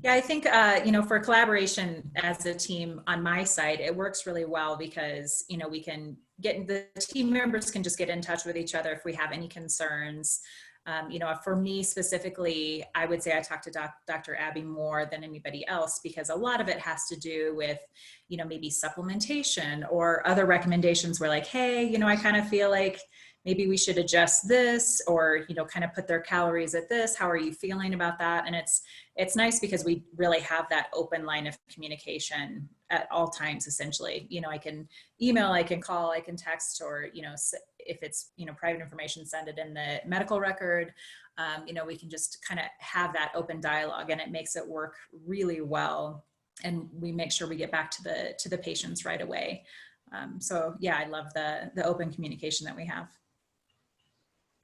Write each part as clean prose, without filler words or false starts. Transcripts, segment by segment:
Yeah, I think, for collaboration as a team on my side, it works really well because, we can the team members can just get in touch with each other if we have any concerns. For me specifically, I would say I talk to Dr. Abby more than anybody else because a lot of it has to do with, maybe supplementation or other recommendations where like, hey, I kind of feel like maybe we should adjust this or, kind of put their calories at this. How are you feeling about that? And it's nice because we really have that open line of communication at all times, essentially. I can email, I can call, I can text, or, if it's, private information, send it in the medical record. We can just kind of have that open dialogue and it makes it work really well. And we make sure we get back to the patients right away. So yeah, I love the open communication that we have.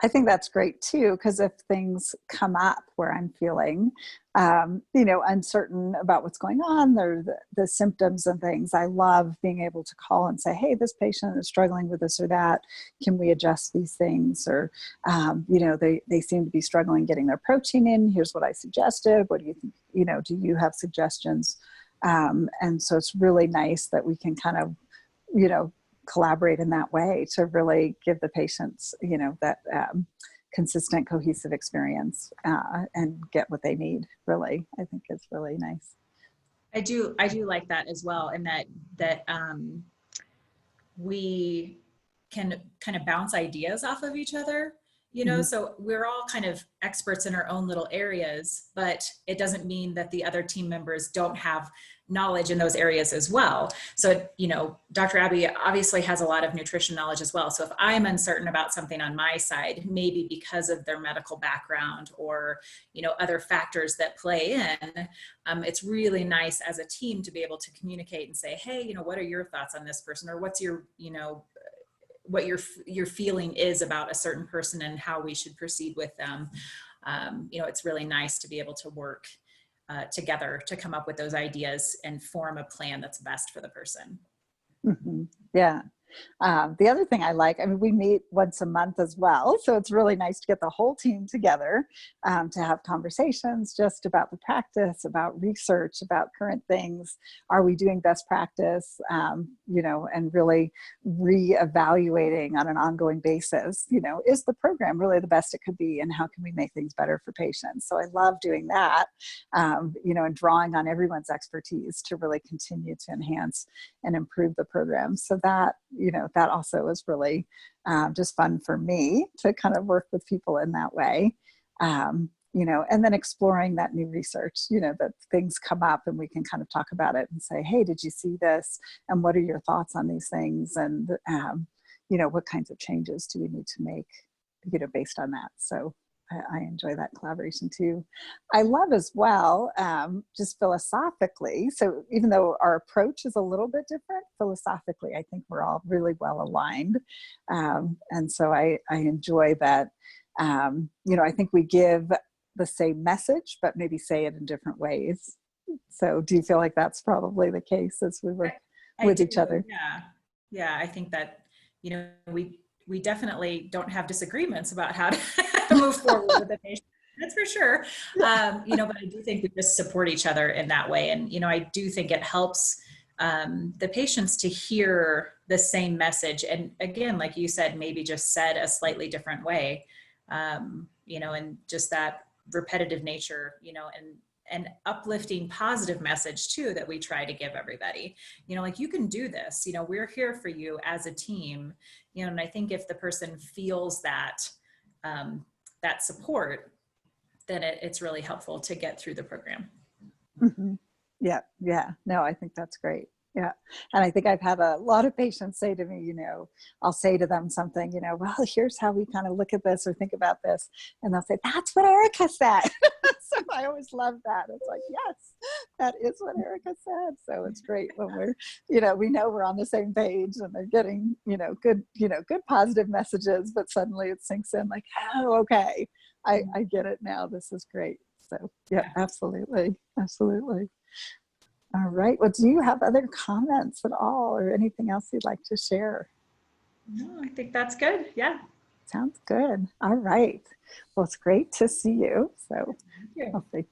I think that's great too, because if things come up where I'm feeling, uncertain about what's going on, the symptoms and things, I love being able to call and say, hey, this patient is struggling with this or that. Can we adjust these things? Or, they seem to be struggling getting their protein in. Here's what I suggested. What do you think? Do you have suggestions? And so it's really nice that we can kind of, collaborate in that way to really give the patients, that consistent, cohesive experience and get what they need. Really, I think it's really nice. I do like that as well, and that we can kind of bounce ideas off of each other. Mm-hmm. So we're all kind of experts in our own little areas, but it doesn't mean that the other team members don't have knowledge in those areas as well. So, Dr. Abby obviously has a lot of nutrition knowledge as well. So if I'm uncertain about something on my side, maybe because of their medical background or, other factors that play in, it's really nice as a team to be able to communicate and say, hey, what are your thoughts on this person? Or what's your, what your feeling is about a certain person and how we should proceed with them. It's really nice to be able to work together to come up with those ideas and form a plan that's best for the person. Mm-hmm. Yeah. The other thing I like, we meet once a month as well. So it's really nice to get the whole team together to have conversations just about the practice, about research, about current things. Are we doing best practice, and really reevaluating on an ongoing basis, is the program really the best it could be and how can we make things better for patients? So I love doing that, and drawing on everyone's expertise to really continue to enhance and improve the program. So that, that also is really just fun for me to kind of work with people in that way. And then exploring that new research, that things come up and we can kind of talk about it and say, hey, did you see this? And what are your thoughts on these things? And, what kinds of changes do we need to make, based on that? So I enjoy that collaboration too. I love as well, just philosophically. So even though our approach is a little bit different, philosophically, I think we're all really well aligned. And so I enjoy that. I think we give the same message, but maybe say it in different ways. So do you feel like that's probably the case as we work with each other? Yeah. Yeah. I think that, we definitely don't have disagreements about how to move forward with the patient. That's for sure. But I do think we just support each other in that way. And, I do think it helps the patients to hear the same message. And again, like you said, maybe just said a slightly different way, and just that repetitive nature, and uplifting positive message too, that we try to give everybody, like you can do this, we're here for you as a team, and I think if the person feels that, that support, then it's really helpful to get through the program. Mm-hmm. Yeah. Yeah. No, I think that's great. Yeah. And I think I've had a lot of patients say to me, I'll say to them something, well, here's how we kind of look at this or think about this. And they'll say, that's what Erica said. So I always love that. It's like, yes, that is what Erica said. So it's great when we know we're on the same page and they're getting, good positive messages, but suddenly it sinks in like, oh, okay, I get it now. This is great. So yeah, absolutely. Absolutely. All right. Well, do you have other comments at all or anything else you'd like to share? No, I think that's good. Yeah. Sounds good. All right. Well, it's great to see you. So Thank you. I'll say